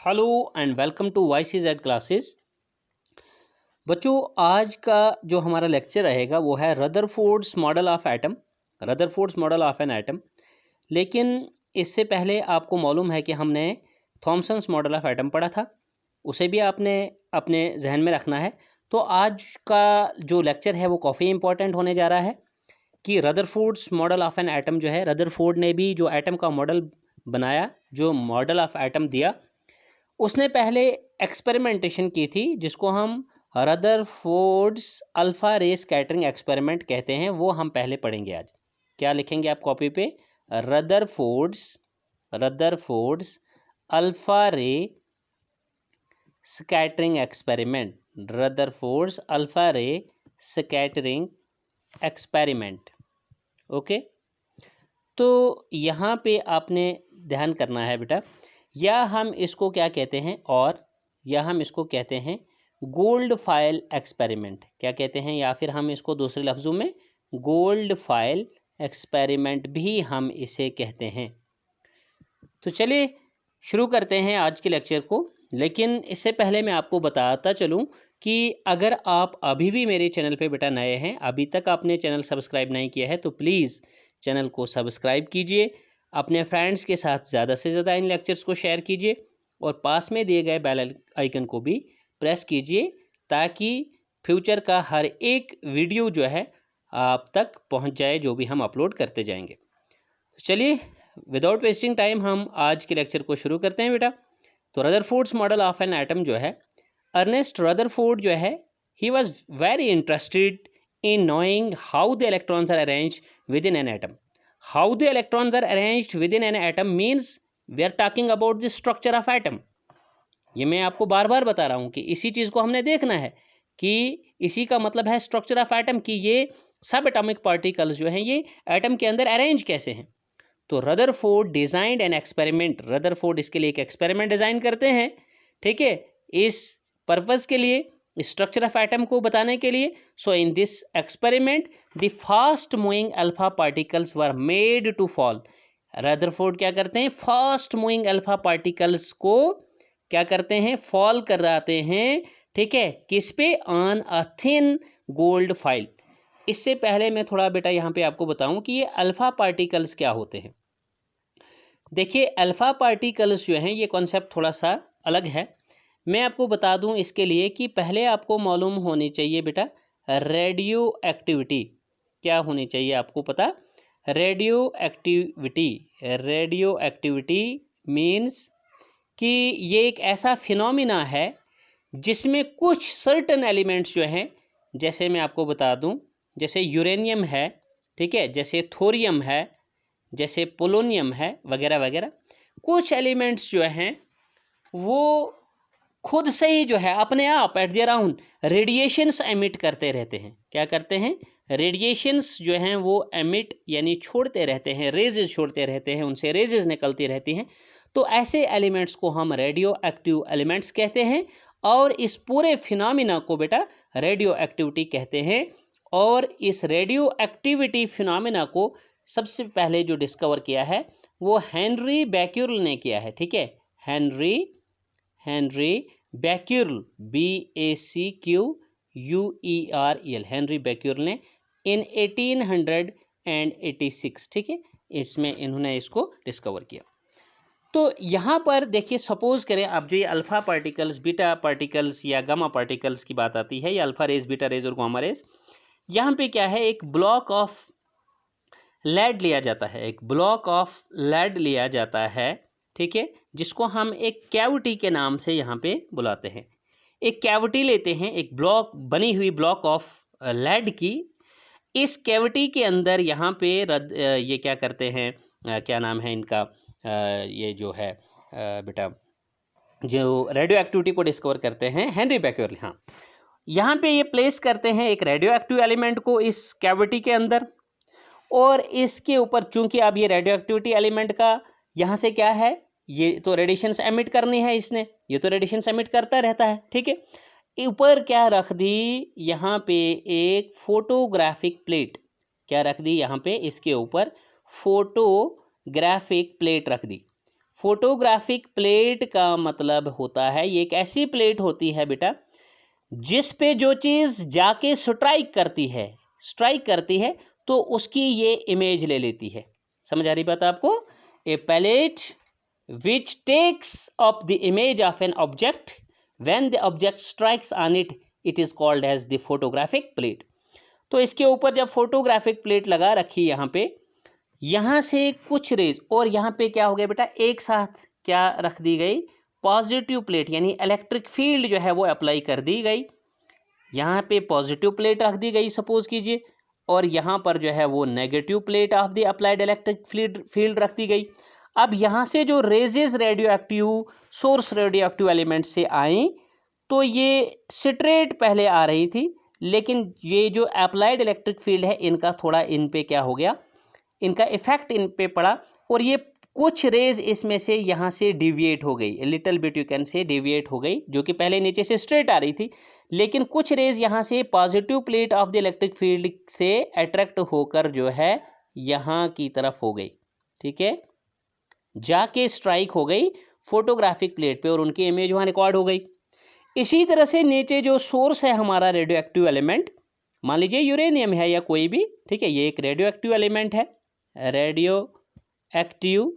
Hello and welcome to YCZ classes. बच्चों, आज का जो हमारा लेक्चर रहेगा वो है Rutherford's model of atom. Rutherford's model of an atom. लेकिन इससे पहले आपको मालूम है कि हमने थॉमसन्स मॉडल ऑफ एटम पढ़ा था, उसे भी आपने अपने जहन में रखना है। तो आज का जो लेक्चर है वो काफ़ी इंपॉर्टेंट होने जा रहा है कि Rutherford's model of an atom जो है, रदरफोर्ड ने भी जो एटम का मॉडल बनाया, जो मॉडल ऑफ एटम दिया, उसने पहले एक्सपेरिमेंटेशन की थी जिसको हम रदरफोर्ड्स अल्फ़ा रे स्कैटरिंग एक्सपेरिमेंट कहते हैं। वो हम पहले पढ़ेंगे आज। क्या लिखेंगे आप कॉपी पे? रदरफोर्ड्स अल्फ़ा रे स्कैटरिंग एक्सपेरिमेंट। रदरफोर्ड्स अल्फ़ा रे स्कैटरिंग एक्सपेरिमेंट। ओके, तो यहाँ पे आपने ध्यान करना है बेटा, या हम इसको क्या कहते हैं, और या हम इसको कहते हैं गोल्ड फाइल एक्सपेरिमेंट। क्या कहते हैं? या फिर हम इसको दूसरे लफ्ज़ों में गोल्ड फाइल एक्सपेरिमेंट भी हम इसे कहते हैं। तो चलिए शुरू करते हैं आज के लेक्चर को। लेकिन इससे पहले मैं आपको बताता चलूं कि अगर आप अभी भी मेरे चैनल पे बेटा नए हैं, अभी तक आपने चैनल सब्सक्राइब नहीं किया है, तो प्लीज़ चैनल को सब्सक्राइब कीजिए, अपने फ्रेंड्स के साथ ज़्यादा से ज़्यादा इन लेक्चर्स को शेयर कीजिए और पास में दिए गए बेल आइकन को भी प्रेस कीजिए ताकि फ्यूचर का हर एक वीडियो जो है आप तक पहुंच जाए, जो भी हम अपलोड करते जाएंगे। तो चलिए विदाउट वेस्टिंग टाइम हम आज के लेक्चर को शुरू करते हैं बेटा। तो Rutherford's model of an atom जो है, अर्नेस्ट रदरफोर्ड जो है, he was very interested in knowing how the electrons are arranged within an atom. How the electrons are arranged within an atom means we are talking about the structure of atom. ये मैं आपको बार बार बता रहा हूँ कि इसी चीज़ को हमने देखना है कि इसी का मतलब है स्ट्रक्चर ऑफ एटम, कि ये सब एटॉमिक पार्टिकल्स जो हैं ये एटम के अंदर अरेंज कैसे हैं। तो Rutherford designed an experiment. Rutherford इसके लिए एक एक्सपेरिमेंट डिज़ाइन करते हैं, ठीक है, इस पर्पज़ के लिए, स्ट्रक्चर ऑफ एटम को बताने के लिए। So in this experiment the fast moving alpha particles were made to fall. Rutherford क्या करते हैं? फास्ट मूविंग अल्फा पार्टिकल्स को क्या करते हैं? फॉल कराते हैं, ठीक है, किस पे? On a thin gold file. इससे पहले मैं थोड़ा बेटा यहाँ पे आपको बताऊं कि ये अल्फा पार्टिकल्स क्या होते हैं। देखिए, अल्फा पार्टिकल्स जो हैं ये कॉन्सेप्ट थोड़ा सा अलग है। मैं आपको बता दूं इसके लिए कि पहले आपको मालूम होनी चाहिए बेटा रेडियो एक्टिविटी। क्या होनी चाहिए आपको पता? Radio activity. Radio activity means कि ये एक ऐसा फिनोमिना है जिसमें कुछ सर्टन एलिमेंट्स जो हैं, जैसे मैं आपको बता दूं, जैसे यूरेनियम है, ठीक है, जैसे थोरियम है, जैसे पोलोनियम है, वगैरह वगैरह, कुछ एलिमेंट्स जो हैं वो खुद से ही जो है अपने आप eight their own radiations emit करते रहते हैं। क्या करते हैं? रेडिएशंस जो हैं वो एमिट यानी छोड़ते रहते हैं, रेजेस छोड़ते रहते हैं, उनसे रेजेस निकलती रहती हैं। तो ऐसे एलिमेंट्स को हम रेडियो एक्टिव एलिमेंट्स कहते हैं और इस पूरे फिनोमिना को बेटा रेडियो एक्टिविटी कहते हैं। और इस रेडियो एक्टिविटी फिनोमिना को सबसे पहले जो डिस्कवर किया है वो हेनरी बैक्यूरेल ने किया है, ठीक है, Henri Becquerel, BACQUEREL, Henri Becquerel ने इन 1886, ठीक है, इसमें इन्होंने इसको डिस्कवर किया। तो यहाँ पर देखिए, सपोज करें आप, जो ये अल्फा पार्टिकल्स, बीटा पार्टिकल्स या गामा पार्टिकल्स की बात आती है, या अल्फा रेज, बीटा रेज और गामा रेज, यहाँ पे क्या है, एक ब्लॉक ऑफ लेड लिया जाता है, एक ब्लॉक ऑफ लेड लिया जाता है, ठीक है, जिसको हम एक कैविटी के नाम से यहाँ पे बुलाते हैं। एक कैविटी लेते हैं, एक ब्लॉक, बनी हुई ब्लॉक ऑफ लेड की। इस कैविटी के अंदर यहाँ पे ये क्या करते हैं, क्या नाम है इनका, ये जो है बेटा जो रेडियो एक्टिविटी को डिस्कवर करते हैं हेनरी बैक्यूरेल, हाँ, यहाँ पे ये प्लेस करते हैं एक रेडियो एक्टिव एलिमेंट को इस कैविटी के अंदर। और इसके ऊपर चूंकि अब ये रेडियो एक्टिविटी एलिमेंट का यहाँ से क्या है, ये तो रेडिएशंस एमिट करनी है इसने, ये तो रेडिएशंस एमिट करता रहता है, ठीक है। ऊपर क्या रख दी, यहाँ पे एक फोटोग्राफिक प्लेट। क्या रख दी यहाँ पे? इसके ऊपर फोटोग्राफिक प्लेट रख दी। फोटोग्राफिक प्लेट का मतलब होता है, ये एक ऐसी प्लेट होती है बेटा जिस पे जो चीज़ जाके स्ट्राइक करती है तो उसकी ये इमेज ले लेती है। समझ आ रही बात आपको? A plate which takes up the image of an object when the object strikes on it, it is called as the photographic plate. तो इसके ऊपर जब फोटोग्राफिक प्लेट लगा रखी यहाँ पे, यहाँ से कुछ रेज, और यहाँ पे क्या हो गया बेटा, एक साथ क्या रख दी गई, पॉजिटिव प्लेट, यानी इलेक्ट्रिक फील्ड जो है वो अप्लाई कर दी गई। यहाँ पे पॉजिटिव प्लेट रख दी गई सपोज कीजिए, और यहाँ पर जो है वो negative plate of the applied electric field रख दी गई। अब यहाँ से जो raises radio active source radio active element से आई तो ये स्ट्रेट पहले आ रही थी, लेकिन ये जो अप्लाइड इलेक्ट्रिक फील्ड है इनका थोड़ा इन पे क्या हो गया, इनका इफेक्ट इन पे पड़ा, और ये कुछ रेज इसमें से यहाँ से डिविएट हो गई, लिटिल बिट यू कैन से डिविएट हो गई, जो कि पहले नीचे से स्ट्रेट आ रही थी, लेकिन कुछ रेज यहाँ से positive plate of the electric field से अट्रैक्ट होकर जो है यहाँ की तरफ हो गई, ठीक है, जाके स्ट्राइक हो गई फोटोग्राफिक प्लेट पे और उनकी इमेज वहाँ रिकॉर्ड हो गई। इसी तरह से नीचे जो सोर्स है हमारा रेडियो एक्टिव एलिमेंट, मान लीजिए यूरेनियम है या कोई भी, ठीक है, ये एक रेडियो एक्टिव एलिमेंट है, रेडियो एक्टिव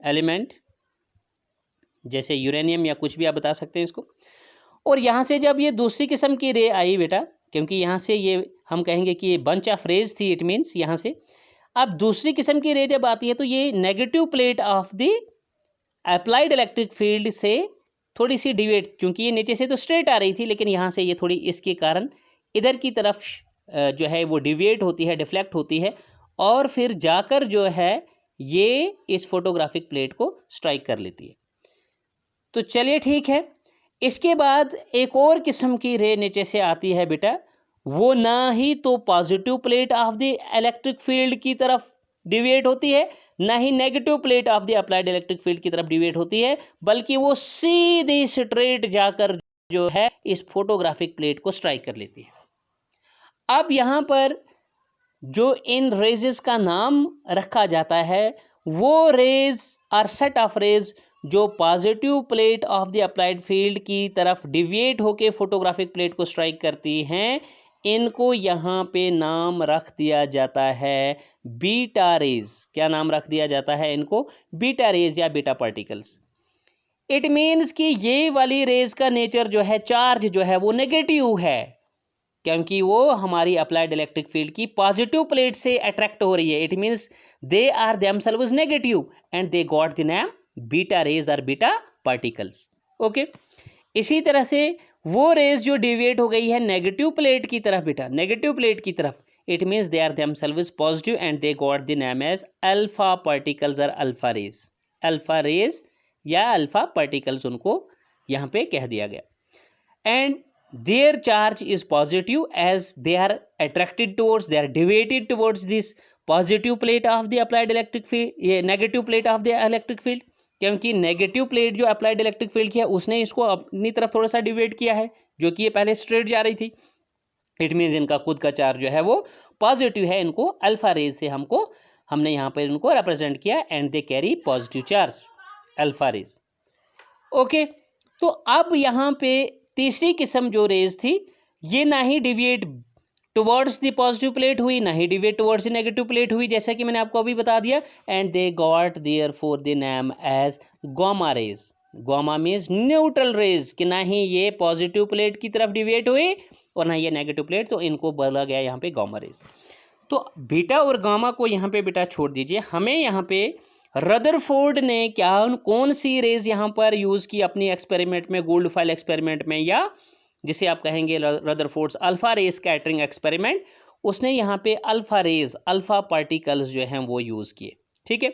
एलिमेंट, जैसे यूरेनियम या कुछ भी आप बता सकते हैं इसको। और यहाँ से जब ये दूसरी किस्म की रे आई बेटा, क्योंकि यहाँ से ये हम कहेंगे कि ये बंच ऑफ रेज थी, इट मीन्स यहाँ से अब दूसरी किस्म की रे जब आती है तो ये negative plate of the applied electric field से थोड़ी सी डिवेट, क्योंकि ये नीचे से तो स्ट्रेट आ रही थी, लेकिन यहाँ से ये थोड़ी इसके कारण इधर की तरफ जो है वो डिविएट होती है, डिफ्लेक्ट होती है, और फिर जाकर जो है ये इस फोटोग्राफिक प्लेट को स्ट्राइक कर लेती है। तो चलिए ठीक है, इसके बाद एक और किस्म की रे नीचे से आती है बेटा, वो ना ही तो positive plate of the electric field की तरफ डिविएट होती है, ना ही negative plate of the applied electric field की तरफ डिविएट होती है, बल्कि वो सीधे स्ट्रेट जाकर जो है इस फोटोग्राफिक प्लेट को स्ट्राइक कर लेती है। अब यहाँ पर जो इन रेजेस का नाम रखा जाता है वो रेज और सेट ऑफ रेज जो positive plate of the applied field की तरफ डिविएट होके फोटोग्राफिक प्लेट को स्ट्राइक करती हैं, इनको यहाँ पे नाम रख दिया जाता है बीटा रेज। क्या नाम रख दिया जाता है इनको? बीटा रेज या बीटा पार्टिकल्स। इट मीन्स कि ये वाली रेज का नेचर जो है, चार्ज जो है वो नेगेटिव है, क्योंकि वो हमारी अप्लाइड इलेक्ट्रिक फील्ड की पॉजिटिव प्लेट से अट्रैक्ट हो रही है। It means they are themselves negative and they got the name beta rays or beta particles. Okay, इसी तरह से वो रेज जो डिविएट हो गई है नेगेटिव प्लेट की तरफ बेटा, नेगेटिव प्लेट की तरफ, it means they are themselves positive and they got the name as alpha particles और अल्फा रेज। अल्फा रेज या अल्फा पार्टिकल्स उनको यहाँ पे कह दिया गया। And their charge is positive as they are attracted towards, they are deviated towards this positive plate of the applied electric field, ये negative plate of the electric field, क्योंकि negative plate जो applied electric field की है उसने इसको अपनी तरफ थोड़ा सा डिवेट किया है, जो कि ये पहले स्ट्रेट जा रही थी। इट मीन्स इनका खुद का चार्ज जो है वो पॉजिटिव है, इनको अल्फा रेज से हमने यहाँ पर इनको रिप्रेजेंट किया and they carry positive charge alpha rays. Okay, तो अब यहाँ पे तीसरी किस्म जो रेज थी ये ना ही deviate towards the positive plate हुई, ना ही deviate towards the negative plate हुई, जैसा कि मैंने आपको अभी बता दिया। And they got therefore the name as gamma rays. Gamma means neutral rays, कि ना ही ये पॉजिटिव प्लेट की तरफ डिविएट हुई और ना ये नेगेटिव प्लेट, तो इनको बोला गया यहाँ पे गामा रेज। तो बीटा और गामा को यहाँ पे बेटा छोड़ दीजिए, हमें यहाँ पे रदरफोर्ड ने कौन सी रेज यहाँ पर यूज़ की अपनी एक्सपेरिमेंट में, गोल्ड फाइल एक्सपेरिमेंट में, या जिसे आप कहेंगे Rutherford's alpha rays scattering experiment, उसने यहाँ पे अल्फा रेज, अल्फा पार्टिकल्स जो हैं वो यूज़ किए। ठीक है,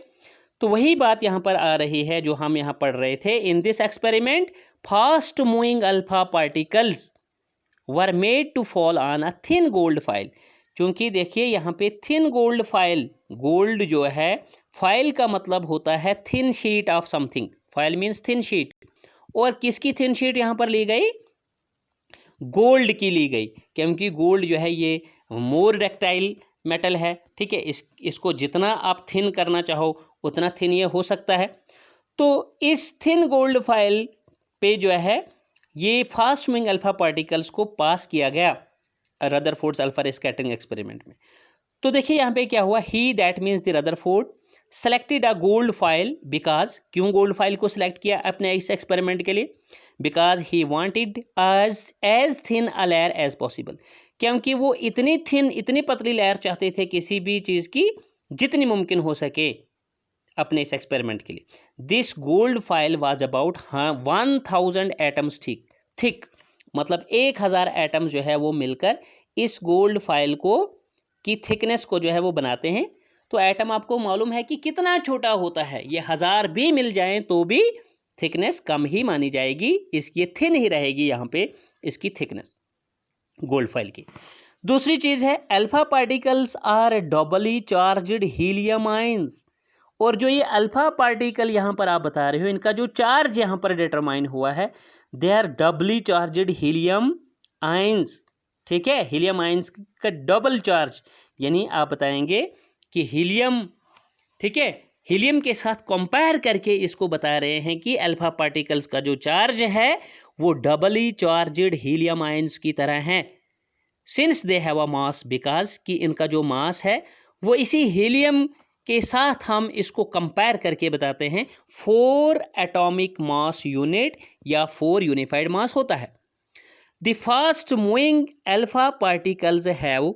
तो वही बात यहाँ पर आ रही है जो हम यहाँ पढ़ रहे थे। In this experiment fast moving alpha particles were made to fall on a thin gold foil. क्योंकि देखिए यहाँ पे थिन गोल्ड फाइल, गोल्ड जो है, फाइल का मतलब होता है thin sheet of something, file means thin sheet, और किसकी थिन शीट यहाँ पर ली गई? गोल्ड की ली गई, क्योंकि गोल्ड जो है ये मोर डक्टाइल मेटल है। ठीक है, इसको जितना आप थिन करना चाहो उतना थिन ये हो सकता है। तो इस थिन गोल्ड फाइल पे जो है ये फास्ट मूविंग अल्फा पार्टिकल्स को पास किया गया Rutherford's alpha ray scattering experiment में। तो देखिए यहाँ पे क्या हुआ, he that means the Rutherford selected a gold foil because, क्यों गोल्ड फाइल को सिलेक्ट किया अपने इस एक्सपेरिमेंट के लिए, because he wanted as thin a layer as possible, क्योंकि वो इतनी थिन इतनी पतली लेयर चाहते थे किसी भी चीज़ की जितनी मुमकिन हो सके अपने इस एक्सपेरिमेंट के लिए। This gold file was about 1000 atoms thick, मतलब 1000 एटम जो है वो मिलकर इस गोल्ड फाइल को की थिकनेस को जो है वो बनाते हैं। तो एटम आपको मालूम है कि कितना छोटा होता है, ये 1000 भी मिल जाएं तो भी थिकनेस कम ही मानी जाएगी, इसकी थिन ही रहेगी यहाँ पे इसकी थिकनेस गोल्ड फाइल की। दूसरी चीज़ है alpha particles are doubly charged helium ions, और जो ये अल्फा पार्टिकल यहाँ पर आप बता रहे हो इनका जो चार्ज यहाँ पर डिटरमाइन हुआ है, they are doubly charged helium ions. ठीक है, हीलियम आयंस का डबल चार्ज, यानी आप बताएंगे कि हीलियम, ठीक है, हीलियम के साथ कंपेयर करके इसको बता रहे हैं कि अल्फा पार्टिकल्स का जो चार्ज है वो डबली चार्ज्ड हीलियम आयंस की तरह है। Since they have a mass, because कि इनका जो मास है वो इसी हीलियम के साथ हम इसको कंपेयर करके बताते हैं 4 एटॉमिक मास यूनिट या 4 यूनिफाइड मास होता है। The fast moving alpha particles have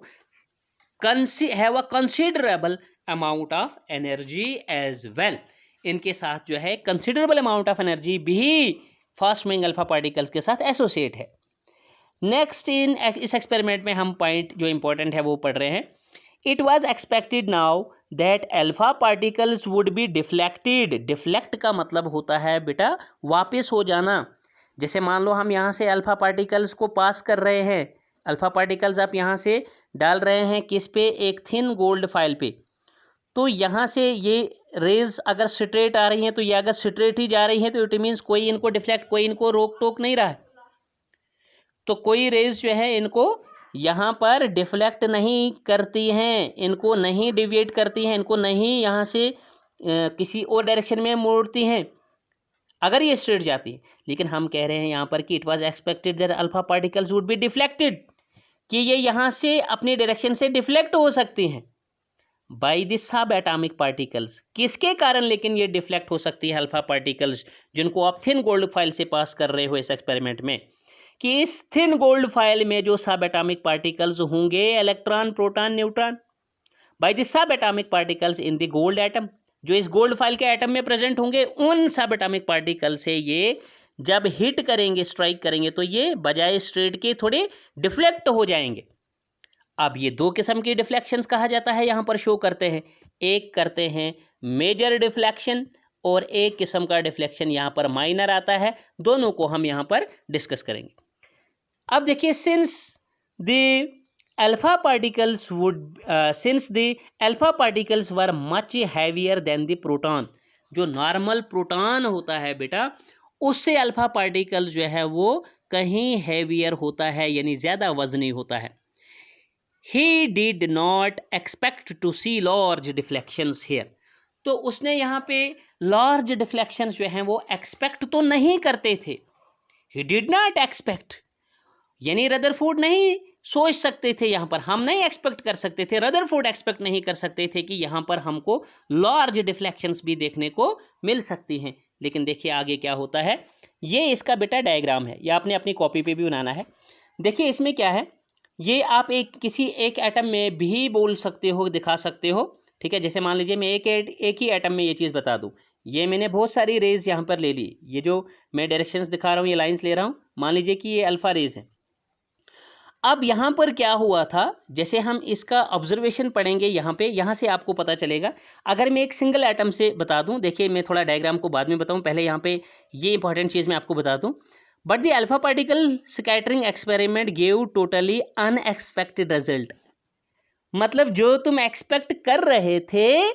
a considerable amount of energy as well, इनके साथ जो है कंसिडरेबल अमाउंट ऑफ एनर्जी भी फास्ट मूविंग अल्फा पार्टिकल्स के साथ एसोसिएट है। नेक्स्ट इस एक्सपेरिमेंट में हम पॉइंट जो इंपॉर्टेंट है वो पढ़ रहे हैं। It was expected now that alpha particles would be deflected, deflect का मतलब होता है बेटा वापस हो जाना। जैसे मान लो हम यहाँ से अल्फा पार्टिकल्स को पास कर रहे हैं, अल्फा पार्टिकल्स आप यहाँ से डाल रहे हैं किस पे, एक थिन गोल्ड फाइल पे, तो यहाँ से ये रेज अगर स्ट्रेट आ रही हैं तो ये अगर स्ट्रेट ही जा रही हैं तो इट मीन्स कोई इनको डिफ्लेक्ट, कोई इनको रोक टोक नहीं रहा है, तो कोई रेज जो है इनको यहाँ पर डिफ्लेक्ट नहीं करती हैं, इनको नहीं डिविएट करती हैं, इनको नहीं यहाँ से किसी और डायरेक्शन में मोड़ती हैं अगर ये स्ट्रेट जाती है। लेकिन हम कह रहे हैं यहाँ पर कि it was expected that alpha particles would be deflected, कि ये यहाँ से अपनी डायरेक्शन से डिफ्लेक्ट हो सकती हैं by the sub atomic particles. किसके कारण लेकिन ये डिफ्लेक्ट हो सकती है अल्फा पार्टिकल्स जिनको आप थिन गोल्ड फाइल से पास कर रहे हो इस एक्सपेरिमेंट में, कि इस थिन गोल्ड फाइल में जो सब एटॉमिक पार्टिकल्स होंगे electron proton neutron, by the sub atomic particles in the gold atom, जो इस गोल्ड फाइल के एटम में प्रेजेंट होंगे उन सब एटॉमिक पार्टिकल से ये जब हिट करेंगे, स्ट्राइक करेंगे, तो ये बजाय स्ट्रेट के थोड़े डिफ्लेक्ट हो जाएंगे। अब ये दो किस्म की डिफ्लेक्शंस कहा जाता है यहाँ पर शो करते हैं, एक करते हैं मेजर डिफ्लेक्शन और एक किस्म का डिफ्लेक्शन यहाँ पर माइनर आता है, दोनों को हम यहाँ पर डिस्कस करेंगे। अब देखिए since the alpha particles were much heavier than the proton, जो नॉर्मल प्रोटॉन होता है बेटा उससे अल्फा पार्टिकल्स जो है वो कहीं हैवियर होता है, यानी ज़्यादा वजनी होता है। He did not expect to see large deflections here, तो उसने यहाँ पे लार्ज डिफ्लेक्शंस जो हैं वो एक्सपेक्ट तो नहीं करते थे। ही डिड नॉट एक्सपेक्ट, यानी रदरफोर्ड नहीं सोच सकते थे, यहाँ पर हम नहीं एक्सपेक्ट कर सकते थे, रदरफोर्ड एक्सपेक्ट नहीं कर सकते थे कि यहाँ पर हमको लार्ज डिफ्लेक्शंस भी देखने को मिल सकती हैं। लेकिन देखिए आगे क्या होता है, ये इसका बेटा डायग्राम है, ये आपने अपनी कॉपी पे भी बनाना है। देखिए इसमें क्या है, ये आप किसी एक एटम में भी बोल सकते हो, दिखा सकते हो, ठीक है। जैसे मान लीजिए मैं एक ही एटम में ये चीज़ बता दूं, ये मैंने बहुत सारी रेज यहाँ पर ले ली, ये जो मैं डायरेक्शंस दिखा रहा हूँ ये लाइंस ले रहा हूँ, मान लीजिए कि ये अल्फा रेज है। अब यहाँ पर क्या हुआ था, जैसे हम इसका ऑब्जर्वेशन पढ़ेंगे यहाँ से आपको पता चलेगा। अगर मैं एक सिंगल एटम से बता दूं, देखिए मैं थोड़ा डायग्राम को बाद में बताऊं, पहले यहाँ पे ये इंपॉर्टेंट चीज़ मैं आपको बता दूं। But the alpha particle scattering experiment gave totally unexpected result, मतलब जो तुम एक्सपेक्ट कर रहे थे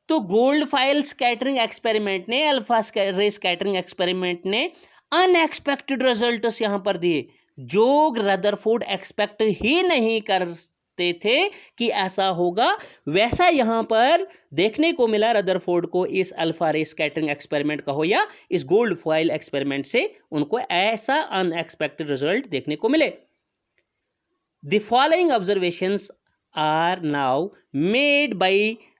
तो गोल्ड फाइल स्कैटरिंग एक्सपेरिमेंट ने, अल्फा रे स्कैटरिंग एक्सपेरिमेंट ने अनएक्सपेक्टेड रिजल्ट्स यहाँ पर दिए, जो रदरफोर्ड एक्सपेक्ट ही नहीं करते सकते थे कि ऐसा होगा, वैसा यहाँ पर देखने को मिला रदरफोर्ड को इस अल्फा रे स्कैटरिंग एक्सपेरिमेंट का हो या इस गोल्ड फॉइल एक्सपेरिमेंट से उनको ऐसा अनएक्सपेक्टेड रिजल्ट देखने को मिले। The following observations are now made by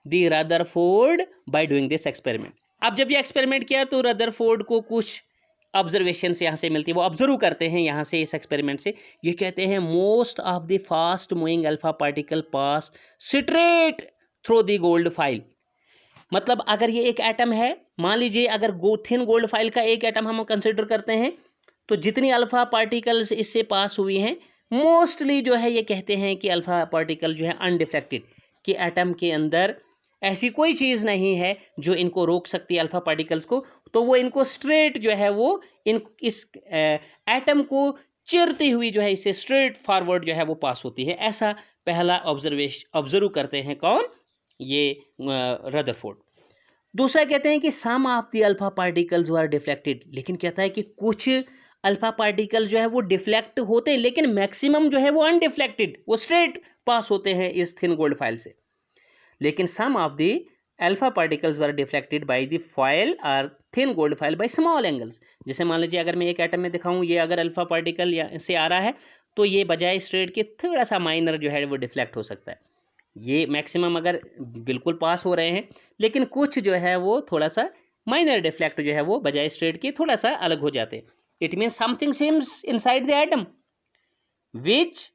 the Rutherford by doing this experiment. अब जब ये एक्सपेरिमेंट किया तो रदरफोर्ड को कुछ ऑब्जर्वेशन यहाँ से मिलती है, वो ऑब्जर्व करते हैं यहाँ से इस एक्सपेरिमेंट से। ये कहते हैं most of the fast moving alpha particle pass straight through the gold file. मतलब अगर ये एक एटम है, मान लीजिए अगर थिन गोल्ड फाइल का एक एटम हम कंसिडर करते हैं, तो जितनी अल्फा पार्टिकल्स इससे पास हुई हैं मोस्टली जो है ये कहते हैं कि अल्फा पार्टिकल जो है अनडिफ्लेक्टेड, कि एटम के अंदर ऐसी कोई चीज़ नहीं है जो इनको रोक सकती है अल्फा पार्टिकल्स को, तो वो इनको स्ट्रेट जो है वो इस एटम को चिरती हुई जो है इससे स्ट्रेट फॉरवर्ड जो है वो पास होती है। ऐसा पहला ऑब्जर्व करते हैं कौन, ये रदरफोर्ड। दूसरा कहते हैं कि some of the alpha particles were deflected, लेकिन कहता है कि कुछ अल्फा पार्टिकल जो है वो डिफ्लेक्ट होते हैं, लेकिन मैक्सिमम जो है वो अनडिफ्लेक्टेड, वो स्ट्रेट पास होते हैं इस थिन गोल्ड फाइल से। लेकिन some of the alpha particles were deflected by the foil और thin gold foil by small angles. जैसे मान लीजिए अगर मैं एक एटम में दिखाऊं, ये अगर अल्फा पार्टिकल से आ रहा है तो ये बजाय स्ट्रेट के थोड़ा सा माइनर जो है वो डिफ्लेक्ट हो सकता है। ये मैक्सिमम अगर बिल्कुल पास हो रहे हैं, लेकिन कुछ जो है वो थोड़ा सा माइनर डिफ्लेक्ट जो है वो बजाय स्ट्रेट के थोड़ा सा अलग हो जाते हैं। It means something seems inside the atom which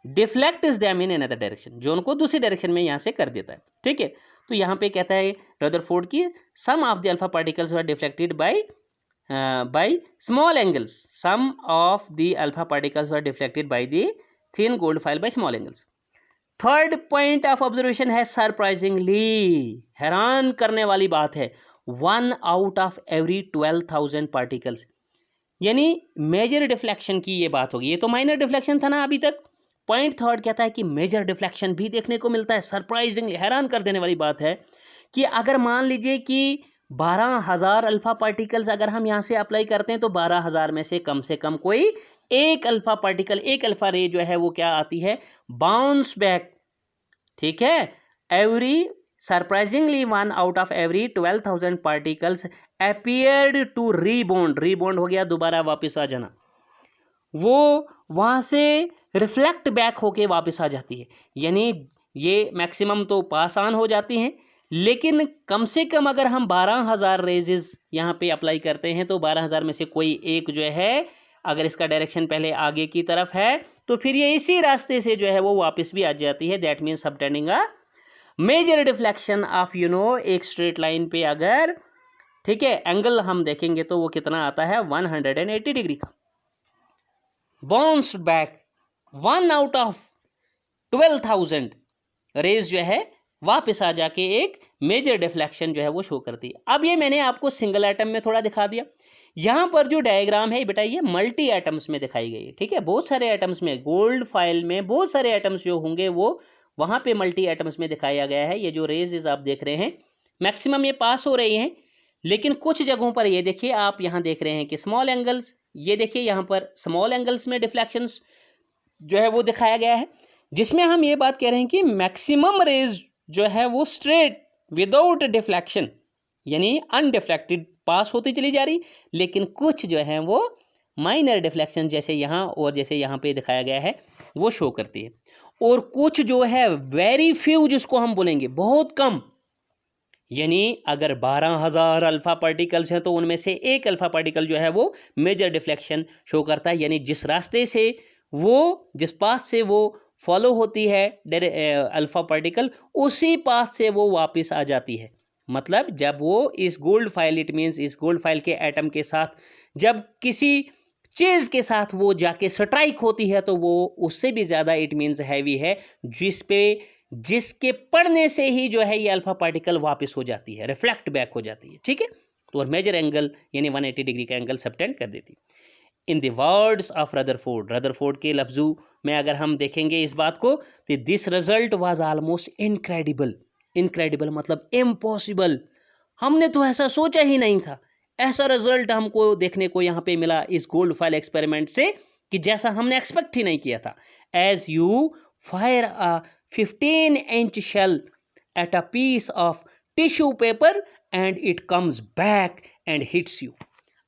deflects them in another direction, जो उनको दूसरी डायरेक्शन में यहाँ से कर देता है। ठीक है, तो यहाँ पे कहता है रदरफोर्ड की some of the alpha particles were deflected by small angles, some of the alpha particles were deflected by the thin gold foil by small angles. Third point of observation है सरप्राइजिंगली, हैरान करने वाली बात है, 1 out of every 12,000 particles, यानी major deflection की ये बात होगी। ये तो माइनर डिफ्लेक्शन था ना अभी तक। पॉइंट थर्ड कहता है कि मेजर डिफ्लेक्शन भी देखने को मिलता है। सरप्राइजिंगली, हैरान कर देने वाली बात है कि अगर मान लीजिए कि 12,000 अल्फा पार्टिकल्स अगर हम यहाँ से अप्लाई करते हैं तो 12,000 में से कम कोई एक अल्फा पार्टिकल, एक अल्फा रे जो है वो क्या आती है, बाउंस बैक। ठीक है, every surprisingly 1 out of every 12,000 particles appeared to rebound, rebound हो गया दोबारा वापस आ जाना, वो वहाँ से रिफ्लेक्ट बैक होके वापस आ जाती है। यानी ये मैक्सिमम तो पास ऑन हो जाती हैं, लेकिन कम से कम अगर हम 12,000 रेजेस यहाँ पे अप्लाई करते हैं तो 12,000 में से कोई एक जो है अगर इसका डायरेक्शन पहले आगे की तरफ है तो फिर ये इसी रास्ते से जो है वो वापस भी आ जाती है। That means subtending a major deflection of एक स्ट्रेट लाइन पे अगर, ठीक है, एंगल हम देखेंगे तो वो कितना आता है 180 डिग्री का। Bounce back 1 out of 12,000 rays जो है वापस आ जाके एक मेजर डिफ्लेक्शन जो है वो शो करती है। अब ये मैंने आपको सिंगल एटम में थोड़ा दिखा दिया। यहाँ पर जो डायग्राम है बेटा ये मल्टी एटम्स में दिखाई गई है। ठीक है, बहुत सारे एटम्स में, गोल्ड फाइल में बहुत सारे एटम्स जो होंगे वो वहाँ पे मल्टी एटम्स में दिखाया गया है। ये जो रेजेस आप देख रहे हैं मैक्सिमम ये पास हो रही हैं, लेकिन कुछ जगहों पर ये देखिए आप यहाँ देख रहे हैं कि स्मॉल एंगल्स, ये देखिए यहाँ पर स्मॉल एंगल्स में डिफ्लेक्शंस जो है वो दिखाया गया है, जिसमें हम ये बात कह रहे हैं कि मैक्सिमम रेज जो है वो स्ट्रेट विदाउट डिफ्लेक्शन यानी अनडिफ्लेक्टेड पास होती चली जा रही, लेकिन कुछ जो है वो माइनर डिफ्लेक्शन जैसे यहाँ और जैसे यहाँ पे दिखाया गया है वो शो करती है, और कुछ जो है वेरी फ्यू जिसको हम बोलेंगे बहुत कम, यानी अगर 12,000 अल्फा पार्टिकल्स हैं तो उनमें से एक अल्फा पार्टिकल जो है वो मेजर डिफ्लेक्शन शो करता है, यानी जिस रास्ते से वो, जिस पाथ से वो फॉलो होती है अल्फा पार्टिकल, उसी पाथ से वो वापस आ जाती है। मतलब जब वो इस गोल्ड फाइल, इट मीन्स इस गोल्ड फाइल के एटम के साथ जब किसी चीज़ के साथ वो जाके स्ट्राइक होती है तो वो उससे भी ज़्यादा इट मीन्स हैवी है, जिसके पड़ने से ही जो है ये अल्फा पार्टिकल वापस हो जाती है, रिफ्लेक्ट बैक हो जाती है। ठीक है, तो और मेजर एंगल यानी 180 डिग्री का एंगल सबटेंड कर देती है। In the words of Rutherford के लफ्जों में अगर हम देखेंगे इस बात को तो this result was almost incredible. Incredible मतलब इम्पॉसिबल, हमने तो ऐसा सोचा ही नहीं था। ऐसा रिजल्ट हमको देखने को यहाँ पे मिला इस गोल्ड फाइल एक्सपेरिमेंट से कि जैसा हमने एक्सपेक्ट ही नहीं किया था। As you fire a 15-inch shell at a piece of tissue paper and it comes back and hits you.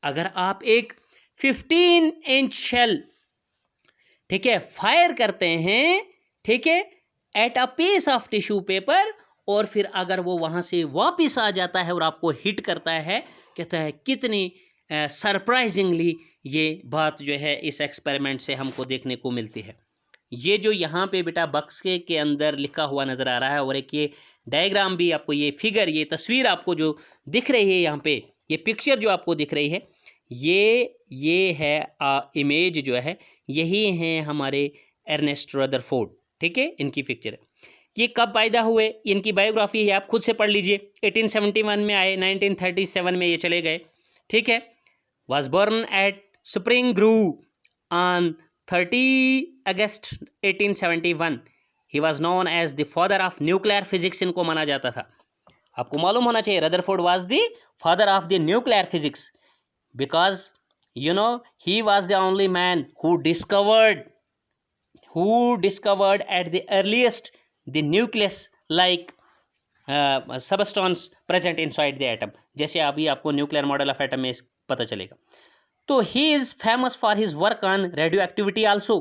अगर आप एक 15-inch shell, ठीक है, फायर करते हैं, ठीक है, at a piece of tissue paper, और फिर अगर वो वहाँ से वापस आ जाता है और आपको हिट करता है, कहता है कितनी सरप्राइजिंगली ये बात जो है इस एक्सपेरिमेंट से हमको देखने को मिलती है। ये जो यहाँ पे बेटा बक्स के अंदर लिखा हुआ नज़र आ रहा है, और एक ये डायग्राम भी आपको, ये फिगर, ये तस्वीर आपको जो दिख रही है यहाँ पे, ये पिक्चर जो आपको दिख रही है, ये है इमेज जो है, यही हैं हमारे अर्नेस्ट रदरफोर्ड, ठीक है, इनकी पिक्चर है। ये कब पैदा हुए, इनकी बायोग्राफी है, आप खुद से पढ़ लीजिए। 1871 में आए, 1937 में ये चले गए, ठीक है। was born at Spring Grove on 30 August 1871. He was known as the father of nuclear physics, इनको माना जाता था। आपको मालूम होना चाहिए, Rutherford was the father of the nuclear physics because you know he was the only man who discovered at the earliest the nucleus like substance present inside the atom, जैसे अभी आपको न्यूक्लियर मॉडल ऑफ एटम में पता चलेगा। तो he is famous for his work on radio activity also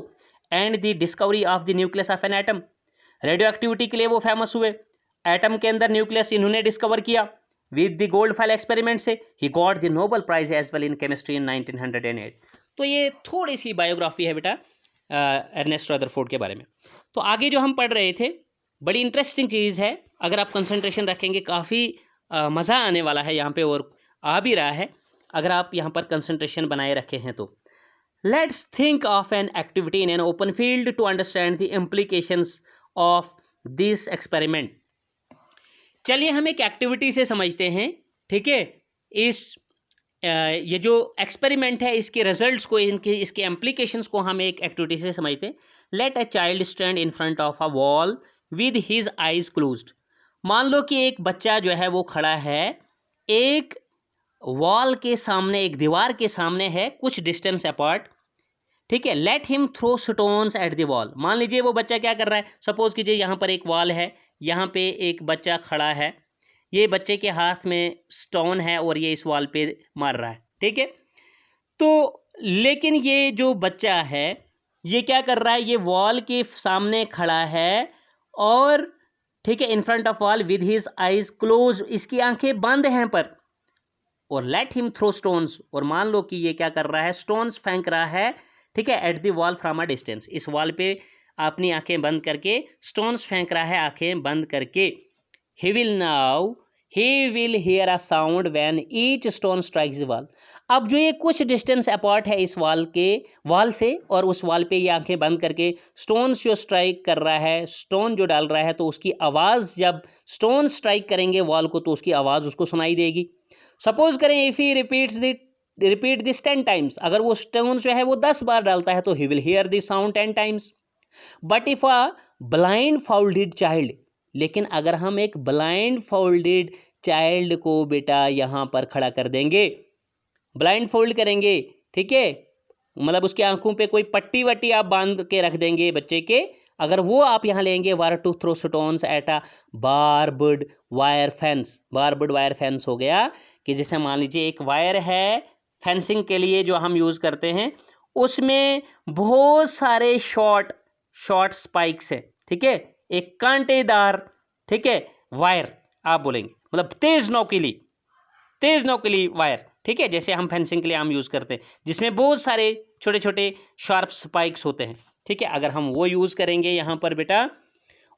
and the discovery of the nucleus of an atom. Radio activity के लिए वो फेमस हुए, एटम के अंदर न्यूक्लियस इन्होंने डिस्कवर किया with the gold foil experiment से। He got the Nobel prize as well in chemistry in 1908। तो ये थोड़ी सी बायोग्राफी है बेटा अर्नेस्ट रदरफोर्ड के बारे में। तो आगे जो हम पढ़ रहे थे, बड़ी इंटरेस्टिंग चीज़ है, अगर आप कंसंट्रेशन रखेंगे काफ़ी मज़ा आने वाला है यहाँ पे, और आ भी रहा है अगर आप यहाँ पर कंसंट्रेशन बनाए रखे हैं तो। Let's think of an activity in an open field to understand the implications of this experiment. चलिए हम एक एक्टिविटी से समझते हैं, ठीक है, ये जो एक्सपेरिमेंट है इसके रिजल्ट्स को, इसके इम्प्लीकेशंस को हम एक एक्टिविटी से समझते हैं। Let a child stand in front of a wall with his eyes closed. मान लो कि एक बच्चा जो है वो खड़ा है एक वॉल के सामने, एक दीवार के सामने है, कुछ डिस्टेंस अपार्ट, ठीक है। Let him throw stones at the wall. मान लीजिए वो बच्चा क्या कर रहा है, सपोज कीजिए यहाँ पर एक वॉल है, यहाँ पे एक बच्चा खड़ा है, ये बच्चे के हाथ में स्टोन है और ये इस वॉल पे मार रहा है, ठीक है। तो लेकिन ये जो बच्चा है ये क्या कर रहा है, ये वॉल के सामने खड़ा है और ठीक है, इन front of wall with his eyes close, इसकी आंखें बंद हैं पर, और लेट हिम थ्रो स्टोन्स, और मान लो कि ये क्या कर रहा है, स्टोन्स फेंक रहा है, ठीक है, eight the wall from a distance. इस वॉल पे अपनी आंखें बंद करके स्टोन्स फेंक रहा है, आंखें बंद करके। He will hear a sound when each stone strikes the wall. अब जो ये कुछ डिस्टेंस अपार्ट है इस वॉल से, और उस वॉल पे ये आंखें बंद करके स्टोन्स जो स्ट्राइक कर रहा है, स्टोन जो डाल रहा है, तो उसकी आवाज़, जब स्टोन स्ट्राइक करेंगे वॉल को तो उसकी आवाज़ उसको सुनाई देगी। सपोज करें if he repeat this 10 times, अगर वो स्टोन जो है वो 10 बार डालता है तो he will hear this sound 10 times. But if a blind folded child, लेकिन अगर हम एक ब्लाइंड फोल्डेड चाइल्ड को बेटा यहाँ पर खड़ा कर देंगे, ब्लाइंड फोल्ड करेंगे, ठीक है, मतलब उसकी आंखों पे कोई पट्टी वट्टी आप बांध के रख देंगे बच्चे के, अगर वो आप यहाँ लेंगे, were to throw stones at a barbed wire fence. Barbed wire fence हो गया कि जैसे मान लीजिए एक वायर है फेंसिंग के लिए जो हम यूज़ करते हैं, उसमें बहुत सारे शॉर्ट स्पाइक्स हैं, ठीक है, एक कांटेदार, ठीक है, वायर आप बोलेंगे, मतलब तेज़ नोकीली वायर, ठीक है, जैसे हम फेंसिंग के लिए हम यूज़ करते हैं, जिसमें बहुत सारे छोटे छोटे शार्प स्पाइक्स होते हैं, ठीक है। अगर हम वो यूज़ करेंगे यहाँ पर बेटा,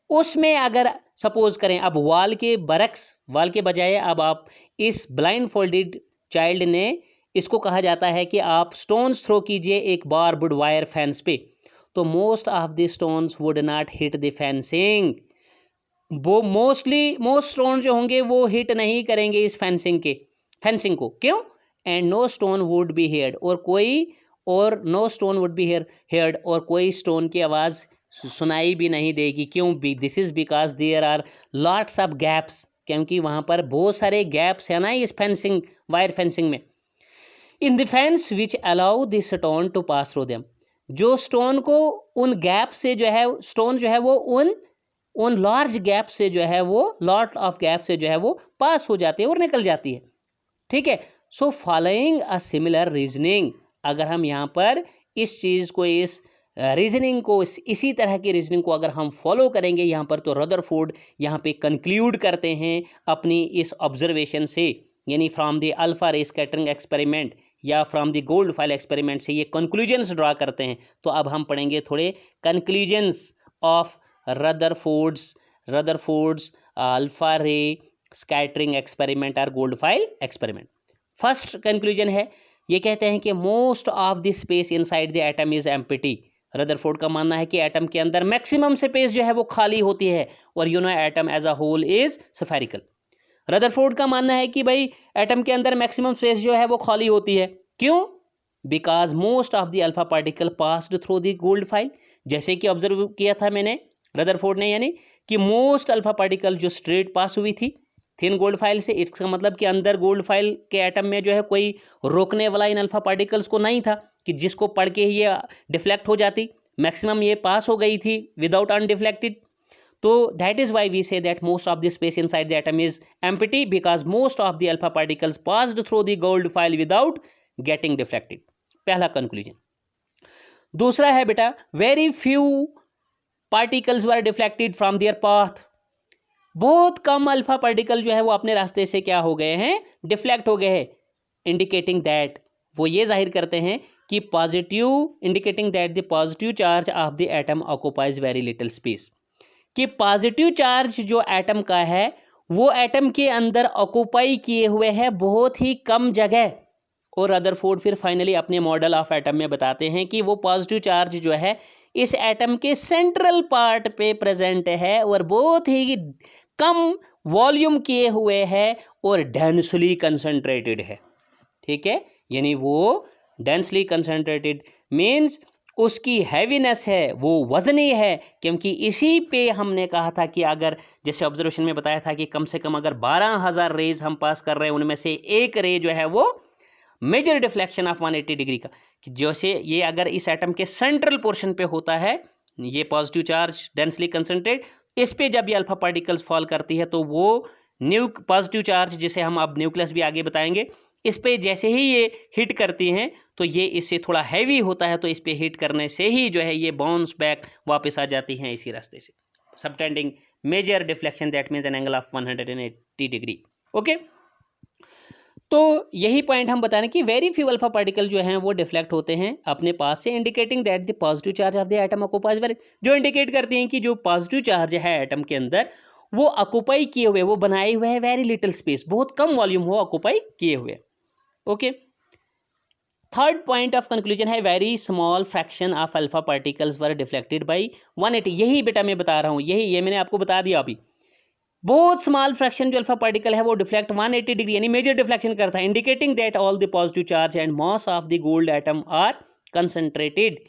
उसमें अगर सपोज करें अब वॉल के बजाय अब आप इस ब्लाइंड फोल्डेड चाइल्ड ने, इसको कहा जाता है कि आप स्टोन्स थ्रो कीजिए एक बार्बड वायर फेंस पे, तो most of the stones would not hit the fencing. वो मोस्ट स्टोन जो होंगे वो हिट नहीं करेंगे इस फेंसिंग को, क्यों? And no stone would be heard, no stone would be heard, और कोई स्टोन की आवाज़ सुनाई भी नहीं देगी, क्यों? This is because there are lots of gaps, क्योंकि वहाँ पर बहुत सारे गैप्स है ना इस वायर फेंसिंग में, in the fence which allow the stone to pass through them, जो स्टोन को उन गैप से जो है स्टोन जो है वो उन लार्ज गैप से जो है वो लॉट ऑफ गैप से जो है वो पास हो जाती है और निकल जाती है, ठीक है। So following a similar reasoning, अगर हम यहाँ पर इस चीज़ को इस रीजनिंग को इसी तरह की रीजनिंग को अगर हम फॉलो करेंगे यहाँ पर, तो रदरफोर्ड यहाँ पे कंक्लूड करते हैं अपनी इस ऑब्जर्वेशन से, यानी from the alpha ray scattering experiment या from the gold foil experiment से ये कंक्लूजन्स ड्रा करते हैं। तो अब हम पढ़ेंगे थोड़े conclusions of Rutherford's alpha ray scattering experiment और gold foil experiment. First conclusion है, ये कहते हैं कि most of the space inside the atom is empty. Rutherford का मानना है कि एटम के अंदर मैक्सिमम स्पेस जो है वो खाली होती है, और atom as a whole is spherical. Rutherford का मानना है कि भाई एटम के अंदर मैक्सिमम स्पेस जो है वो खाली होती है, क्यों? Because most of the alpha particle passed through the gold file. जैसे कि ऑब्जर्व किया था मैंने रदरफोर्ड ने, यानी कि मोस्ट अल्फा पार्टिकल जो स्ट्रेट पास हुई थी थिन गोल्ड फाइल से, इसका मतलब कि अंदर गोल्ड फाइल के एटम में जो है कोई रोकने वाला इन अल्फा पार्टिकल्स को नहीं था कि जिसको पढ़ के ही ये डिफ्लेक्ट हो जाती, मैक्सिमम ये पास हो गई थी विदाउट अनडिफ्लेक्टेड। तो that is why we say that most of the space inside the atom is empty because most of the alpha particles passed through the gold foil without getting deflected. पहला conclusion. दूसरा है बेटा, very few particles were deflected from their path. बहुत कम alpha particle जो है वो अपने रास्ते से क्या हो गए हैं, डिफ्लेक्ट हो गए हैं। इंडिकेटिंग दैट, वो ये जाहिर करते हैं कि positive, indicating that the positive charge of the atom occupies very little space, कि पॉजिटिव चार्ज जो एटम का है वो एटम के अंदर ऑक्युपाई किए हुए है बहुत ही कम जगह। और रदरफोर्ड फिर फाइनली अपने मॉडल ऑफ एटम में बताते हैं कि वो पॉजिटिव चार्ज जो है इस एटम के सेंट्रल पार्ट पे प्रेजेंट है और बहुत ही कम वॉल्यूम किए हुए है और डेंसली कंसंट्रेटेड है, ठीक है। यानी वो डेंसली कंसंट्रेटेड मीन्स उसकी हैवीनेस है, वो वजनी है, क्योंकि इसी पे हमने कहा था कि अगर जैसे ऑब्जर्वेशन में बताया था कि कम से कम अगर 12,000 रेज हम पास कर रहे हैं, उनमें से एक रे जो है वो मेजर डिफ्लेक्शन ऑफ 180 डिग्री का, कि जैसे ये अगर इस एटम के सेंट्रल पोर्शन पे होता है ये पॉजिटिव चार्ज डेंसली कंसंट्रेट, इस पे जब ये अल्फा पार्टिकल्स फॉल करती है तो वो पॉजिटिव चार्ज, जिसे हम अब न्यूक्लियस भी आगे बताएंगे, इस पे जैसे ही ये हिट करती हैं तो ये इससे थोड़ा हैवी होता है, तो इस पे हिट करने से ही जो है ये बाउंस बैक वापस आ जाती हैं इसी रास्ते से, subtending major deflection, that means an angle of 180 degree. Okay, तो यही पॉइंट हम बता रहे हैं कि वेरी फ्यू अल्फा पार्टिकल जो हैं वो डिफ्लेक्ट होते हैं अपने पास से, indicating that the positive charge of the atom occupies very, जो इंडिकेट करती हैं कि जो पॉजिटिव चार्ज है एटम के अंदर वो ऑक्युपाई किए हुए, वो बनाए हुए है वेरी लिटिल स्पेस, बहुत कम वॉल्यूम हो ऑक्युपाई किए हुए। Okay, third point of conclusion है very small fraction of alpha particles were deflected by 180। यही बेटा मैं बता रहा हूँ, यही ये मैंने आपको बता दिया अभी, बहुत स्मॉल फ्रैक्शन जो अल्फा पार्टिकल है वो डिफ्लेक्ट 180 डिग्री यानी मेजर डिफ्लेक्शन करता है, indicating that all the positive charge and mass of the gold atom are concentrated,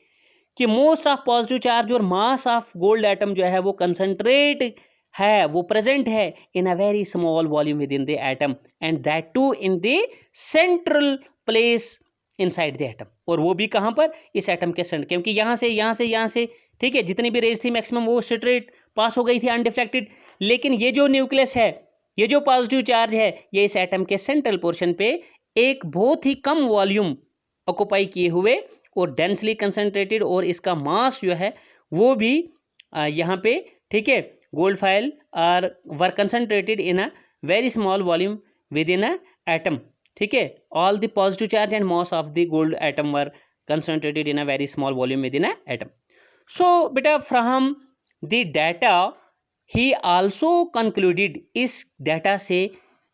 कि मोस्ट ऑफ पॉजिटिव चार्ज और मास ऑफ गोल्ड एटम जो है वो कंसंट्रेट है, वो प्रेजेंट है in a very small volume within the atom and that too in the central place inside the atom, और वो भी कहाँ पर, इस एटम के सेंटर, क्योंकि यहाँ से ठीक है जितनी भी रेज थी मैक्सिमम वो स्ट्रेट पास हो गई थी अनडिफ्लेक्टेड, लेकिन ये जो न्यूक्लियस है, ये जो पॉजिटिव चार्ज है, ये इस एटम के सेंट्रल पोर्शन पे एक बहुत ही कम वॉल्यूम ऑक्युपाई किए हुए और डेंसली कंसंट्रेटेड, और इसका मास जो है वो भी यहाँ पे ठीक है gold foil are were concentrated in a very small volume within a atom, ठीक है। All the positive charge and mass of the gold atom were concentrated in a very small volume within a atom. So बेटा from the data he also concluded, इस डाटा से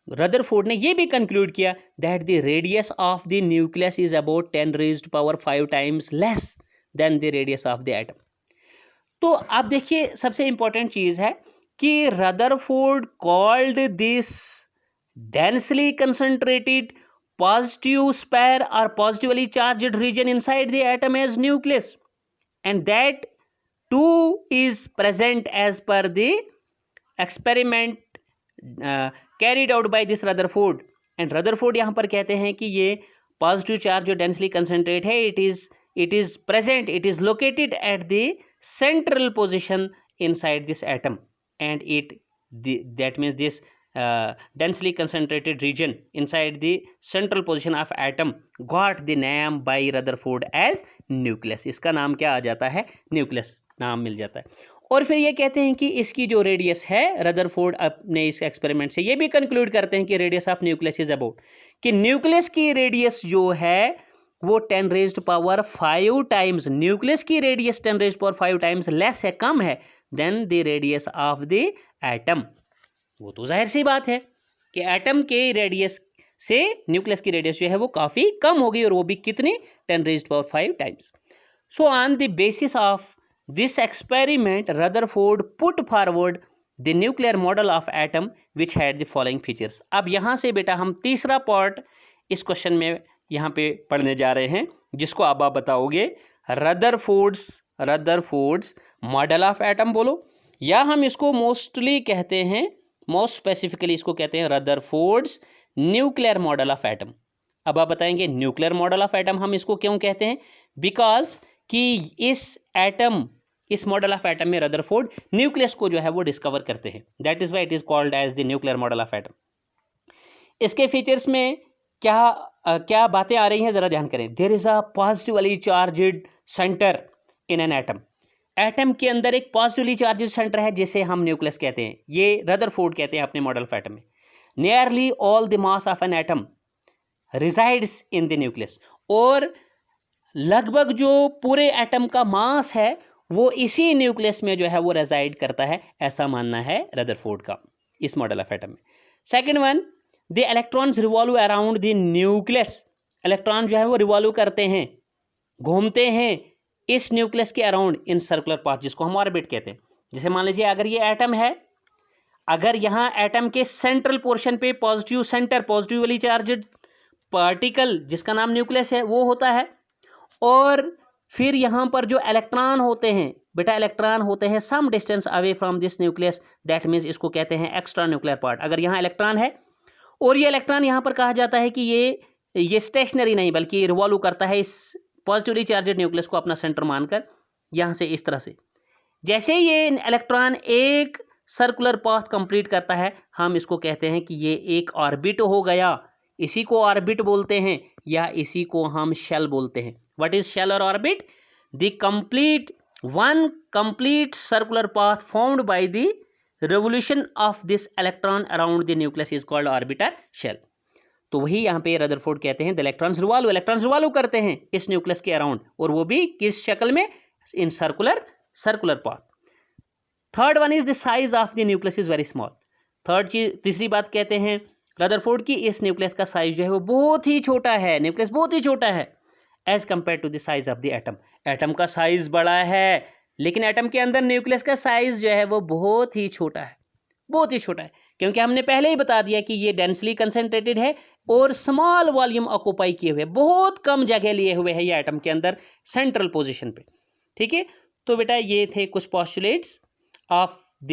Rutherford ने यह भी conclude किया that the radius of the nucleus is about 10 raised power 5 times less than the radius of the atom. तो आप देखिए सबसे इंपॉर्टेंट चीज है कि Rutherford called this densely concentrated positive spare or positively charged region inside the atom as nucleus, and that too is present as per the experiment carried out by this Rutherford। and Rutherford यहाँ पर कहते हैं कि ये positive charge जो densely concentrate है it is it is present, it is located at the central position inside this atom, and that means this densely concentrated region inside the central position of atom got the name by Rutherford as nucleus. इसका नाम क्या आ जाता है? Nucleus नाम मिल जाता है। और फिर ये कहते हैं कि इसकी जो रेडियस है, रदरफोर्ड अपने इस एक्सपेरिमेंट से ये भी कंक्लूड करते हैं कि radius of nucleus is about, कि न्यूक्लियस की रेडियस जो है वो 10 रेज्ड पावर 5 टाइम्स, न्यूक्लियस की radius 10 raised power 5 times less है, कम है than the radius of the atom. वो तो जाहिर सी बात है कि एटम के रेडियस से न्यूक्लियस की रेडियस जो है वो काफ़ी कम होगी, और वो भी कितनी? 10 raised power 5 times. So on the basis of this experiment, Rutherford put forward the nuclear model of atom which had the following features। अब यहाँ से बेटा हम तीसरा पार्ट इस क्वेश्चन में यहाँ पे पढ़ने जा रहे हैं, जिसको अब आप बताओगे रदरफोर्ड्स मॉडल ऑफ एटम बोलो, या हम इसको मोस्टली कहते हैं, मोस्ट स्पेसिफिकली इसको कहते हैं Rutherford's nuclear model of atom. अब आप बताएंगे न्यूक्लियर मॉडल ऑफ एटम हम इसको क्यों कहते हैं? बिकॉज कि इस मॉडल ऑफ एटम में रदरफोर्ड न्यूक्लियस को जो है वो डिस्कवर करते हैं, that is why it is called as the nuclear model of atom. इसके फीचर्स में क्या बातें आ रही हैं जरा ध्यान करें। There is a positively charged centre in an atom, atom के अंदर एक पॉजिटिवली चार्ज्ड सेंटर है जिसे हम न्यूक्लियस कहते हैं, ये रदरफोर्ड कहते हैं अपने मॉडल ऑफ एटम में। Nearly all the mass of an atom resides in the nucleus, और लगभग जो पूरे एटम का मास है वो इसी न्यूक्लियस में जो है वो रेजाइड करता है, ऐसा मानना है रदरफोर्ड का इस मॉडल ऑफ एटम में। Second one, the electrons revolve around the nucleus, electron जो है वो रिवॉल्व करते हैं, घूमते हैं इस न्यूक्लियस के अराउंड इन सर्कुलर पाथ, जिसको हम ऑर्बिट कहते हैं। जैसे मान लीजिए अगर ये एटम है, अगर यहाँ एटम के सेंट्रल पोर्शन पे positive centre, positively charged particle जिसका नाम न्यूक्लियस है वो होता है, और फिर यहाँ पर जो इलेक्ट्रॉन होते हैं बेटा, इलेक्ट्रॉन होते हैं some distance away from this nucleus, that means इसको कहते हैं एक्स्ट्रा न्यूक्लियर पार्ट। अगर यहाँ इलेक्ट्रॉन है और ये इलेक्ट्रॉन यहाँ पर कहा जाता है कि ये स्टेशनरी नहीं बल्कि रिवॉल्व करता है इस पॉजिटिवली चार्ज्ड न्यूक्लियस को अपना सेंटर मानकर, यहाँ से इस तरह से। जैसे ये इलेक्ट्रॉन एक सर्कुलर पाथ कंप्लीट करता है, हम इसको कहते हैं कि ये एक ऑर्बिट हो गया, इसी को ऑर्बिट बोलते हैं या इसी को हम शेल बोलते हैं। What is shell or orbit? The one complete circular path formed by the revolution of this electron around the nucleus is called orbital shell। तो वही यहाँ पे रदरफोर्ड कहते हैं द इलेक्ट्रॉन्स रिवॉल्व करते हैं इस न्यूक्लियस के अराउंड, और वो भी किस शक्ल में? In circular path. Third one is the size of the nucleus is very small. तीसरी बात कहते हैं रदरफोर्ड की, इस न्यूक्लियस का साइज जो है वो बहुत ही छोटा है, न्यूक्लियस बहुत ही छोटा है as compared to the size of the atom. Atom का साइज बड़ा है, लेकिन एटम के अंदर न्यूक्लियस का साइज जो है वो बहुत ही छोटा है, बहुत ही छोटा है, क्योंकि हमने पहले ही बता दिया कि ये डेंसली कंसेंट्रेटेड है और स्मॉल वॉल्यूम ऑक्यूपाई किए हुए, बहुत कम जगह लिए हुए है ये एटम के अंदर सेंट्रल पोजिशन पे। ठीक है, तो बेटा ये थे कुछ postulates of the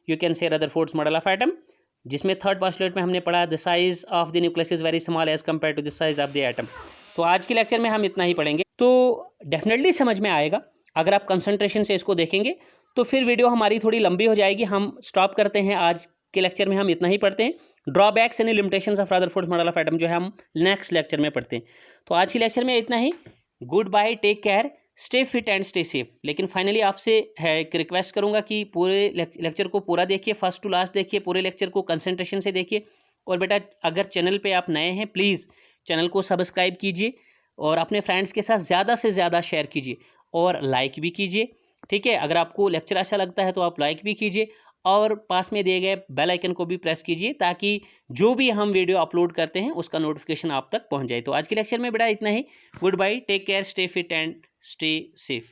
you can say Rutherford's model of atom, जिसमें थर्ड पॉस्टुलेट में हमने पढ़ा the size of the nucleus is very small as compared to the size of the atom. तो आज के लेक्चर में हम इतना ही पढ़ेंगे, तो डेफिनेटली समझ में आएगा अगर आप कंसंट्रेशन से इसको देखेंगे। तो फिर वीडियो हमारी थोड़ी लंबी हो जाएगी, हम स्टॉप करते हैं आज के लेक्चर में, हम इतना ही पढ़ते हैं। Drawbacks and limitations of Rutherford model of atom जो है हम नेक्स्ट लेक्चर में पढ़ते हैं। तो आज के लेक्चर में इतना ही, good bye, take care, stay fit and stay safe. लेकिन फाइनली आपसे है एक रिक्वेस्ट करूँगा कि पूरे लेक्चर को पूरा देखिए, फर्स्ट टू लास्ट देखिए, पूरे लेक्चर को कंसंट्रेशन से देखिए। और बेटा अगर चैनल पर आप नए हैं प्लीज़ चैनल को सब्सक्राइब कीजिए और अपने फ्रेंड्स के साथ ज़्यादा से ज़्यादा शेयर कीजिए और लाइक भी कीजिए। ठीक है, अगर आपको लेक्चर अच्छा लगता है तो आप लाइक भी कीजिए और पास में दिए गए बेल आइकन को भी प्रेस कीजिए ताकि जो भी हम वीडियो अपलोड करते हैं उसका नोटिफिकेशन आप तक पहुंच जाए। तो आज के लेक्चर में बेटा इतना ही, good bye, take care, stay fit and stay safe.